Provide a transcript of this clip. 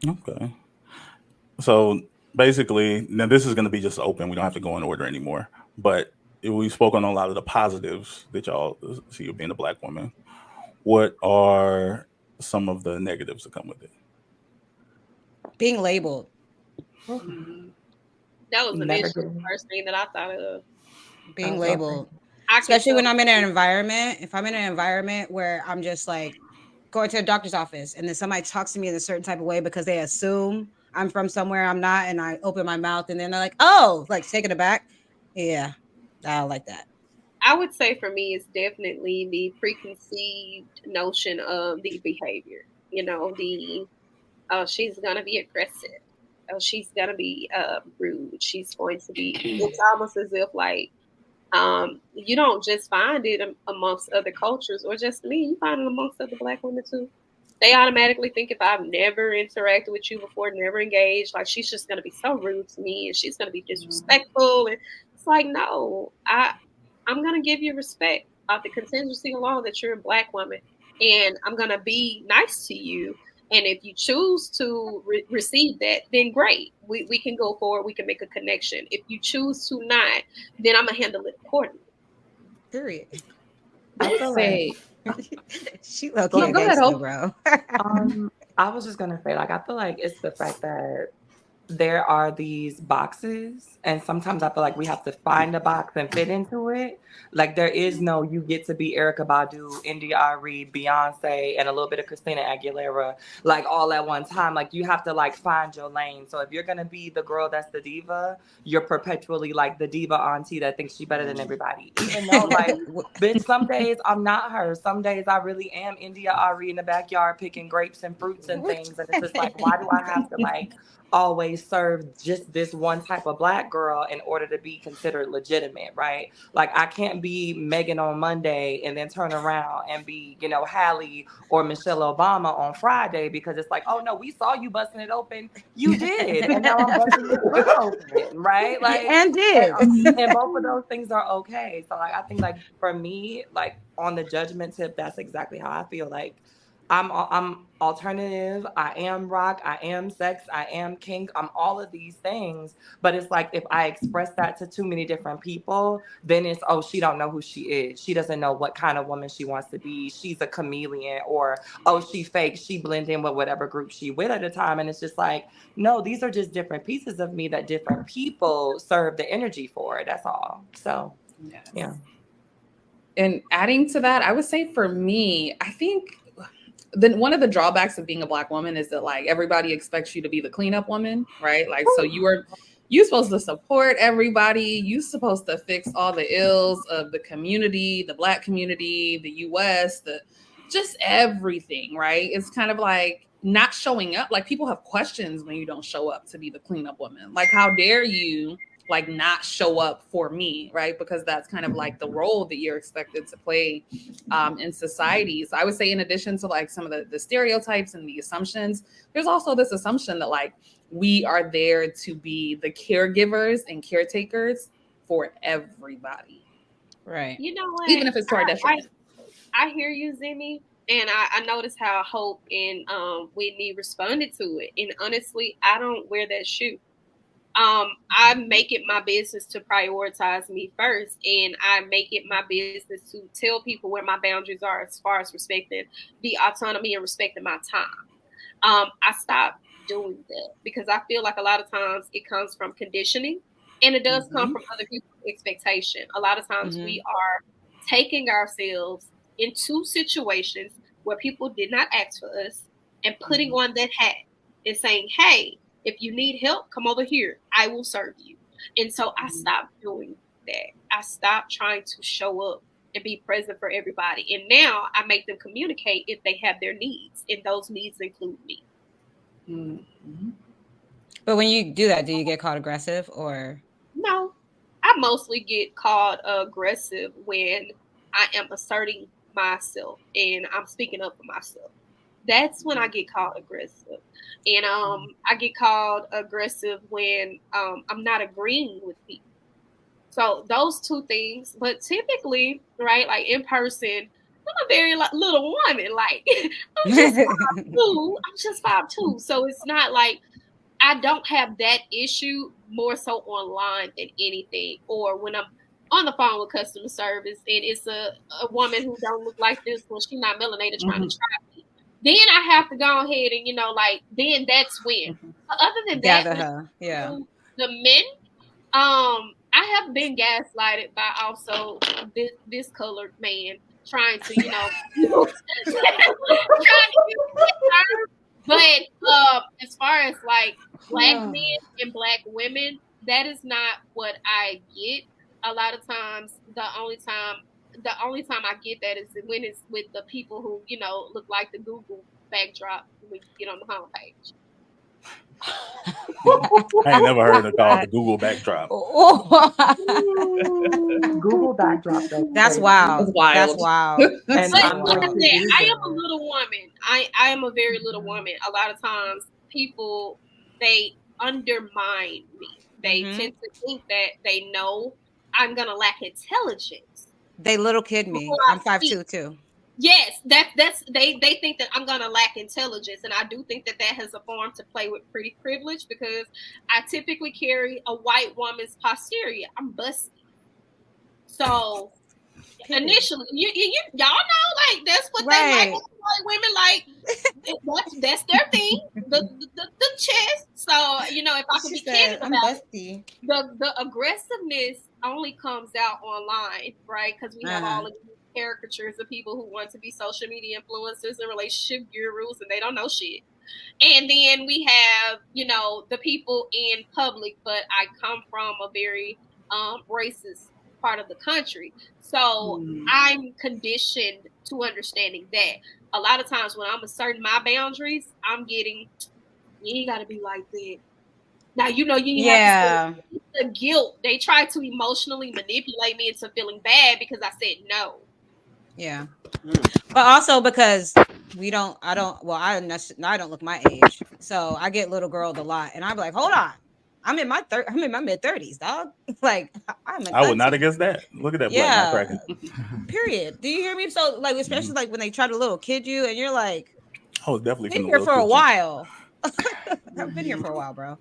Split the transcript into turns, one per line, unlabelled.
Okay. So basically, now this is going to be just open. We don't have to go in order anymore. But we spoke on a lot of the positives that y'all see of being a black woman. What are some of the negatives that come with it?
Being labeled.
Mhm.
That was
Never
initially the
getting.
first thing that I thought of.
I
Being
was gonna say.
labeled.
I can
Especially
tell.
when I'm in an environment. If I'm in an environment where I'm just like going to a doctor's office and then somebody talks to me in a certain type of way because they assume I'm from somewhere I'm not, and I open my mouth and then they're like, oh, like taken aback. Yeah, I don't like that.
I would say for me, it's definitely the preconceived notion of the behavior. You know, the oh, she's gonna be aggressive. Oh, she's gonna be rude. She's going to be. It's almost as if like you don't just find it amongst other cultures or just me. You find it amongst other black women too. They automatically think if I've never interacted with you before, never engaged, like she's just gonna be so rude to me and she's gonna be disrespectful. And it's like, no, I'm gonna give you respect of the contingency alone that you're a black woman, and I'm gonna be nice to you. And if you choose to receive that, then great. We can go forward. We can make a connection. If you choose to not, then I'm gonna handle it accordingly.
Period.
I feel like. Say,
She low
Go
key
ahead.
a
Go ahead,
gangster,
Hope.
bro.
I was just gonna say, like, I feel like it's the fact that there are these boxes, and sometimes I feel like we have to find a box and fit into it. Like, there is no you get to be Erica Badu, India Ari, Beyonce, and a little bit of Christina Aguilera, like all at one time. Like, you have to like find your lane. So if you're gonna be the girl that's the diva, you're perpetually like the diva auntie that thinks she better than everybody. Even though like, bitch, some days I'm not her. Some days I really am India Ari in the backyard picking grapes and fruits and things. And it's just like, why do I have to like always serve just this one type of black girl in order to be considered legitimate, right? Like I can't be Megan on Monday and then turn around and be, Hallie or Michelle Obama on Friday because it's like, oh no, we saw you busting it open. You did. And now I'm busting your foot open, right? Like,
And
and,
did.
and both of those things are okay. So like I think like for me, like on the judgment tip, that's exactly how I feel. Like I'm alternative. I am rock. I am sex. I am kink. I'm all of these things. But it's like if I express that to too many different people, then it's she don't know who she is. She doesn't know what kind of woman she wants to be. She's a chameleon, or she fake. She blend in with whatever group she with at the time. And it's just like no, these are just different pieces of me that different people serve the energy for. That's all. So
Yes.
yeah.
And adding to that, I would say for me, I think then one of the drawbacks of being a black woman is that like everybody expects you to be the cleanup woman, right? Like so you're supposed to support everybody. You're supposed to fix all the ills of the community, the black community, the US, the just everything, right? It's kind of like not showing up. Like people have questions when you don't show up to be the cleanup woman. Like how dare you like not show up for me, right? Because that's kind of like the role that you're expected to play in society. So I would say, in addition to like some of the stereotypes and the assumptions, there's also this assumption that like we are there to be the caregivers and caretakers for everybody,
Right.
You know what?
even if it's to our detriment.
I hear you, Zimmy, and I noticed how Hope and Whitney responded to it. And honestly, I don't wear that shoe. I make it my business to prioritize me first, and I make it my business to tell people where my boundaries are as far as respecting the autonomy and respecting my time. I stopped doing that because I feel like a lot of times it comes from conditioning, and it does come
Mm-hmm.
from other people's expectation. A lot of times
Mm-hmm.
we are taking ourselves into situations where people did not ask for us and putting
Mm-hmm.
on that hat and saying, hey, if you need help, come over here. I will serve you. And so I stopped doing that. I stopped trying to show up and be present for everybody. And now I make them communicate if they have their needs, and those needs include me.
Mm-hmm.
But when you do that, do you get called aggressive or?
No, I mostly get called aggressive when I am asserting myself and I'm speaking up for myself. That's when I get called aggressive. And I get called aggressive when I'm not agreeing with people. So those two things, but typically, right, like in person, I'm a very little woman. Like I'm just 5'2". I'm just 5'2". So it's not like I don't have that issue more so online than anything, or when I'm on the phone with customer service and it's a woman who don't look like this one, she's not melanated trying to try me. Then I have to go ahead and then that's when. But other than that,
Gather her. Yeah.
the men, I have been gaslighted by also this colored man trying to, trying to use that term. But as far as like black men and black women, that is not what I get. A lot of times, the only time I get that is when it's with the people who look like the Google backdrop when you get on the homepage.
I ain't never heard it called the Google backdrop.
Google backdrop.
That's wild. That's wild.
And
But
I'm going to use
I
it.
am a little woman. I am a very little woman. A lot of times people, they undermine me. They tend to think that they know I'm gonna lack intelligence.
They little kid me. I'm 5'2" too.
Yes, they think that I'm gonna lack intelligence, and I do think that has a form to play with pretty privilege because I typically carry a white woman's posterior. I'm busty, so initially, y'all know, like that's what they like. White women like that's their thing, the chest. So if I can be candid about it, the aggressiveness only comes out online, right? Because we have all of these caricatures of people who want to be social media influencers and relationship gurus, and they don't know shit. And then we have the people in public, but I come from a very racist part of the country, so I'm conditioned to understanding that a lot of times when I'm asserting my boundaries, I'm getting, you ain't gotta be like that. Now you have to the guilt. They try to emotionally manipulate me into feeling bad because I said no.
Yeah, but also because I don't look my age, so I get little girled a lot, and I'm like, hold on. I'm in my mid-30s, dog. Like
I would not against that. Look at that black not cracking.
Period. Do you hear me? So like, especially like when they try to little kid you, and you're like,
I was definitely
been here for a while. I've been here for a while, bro.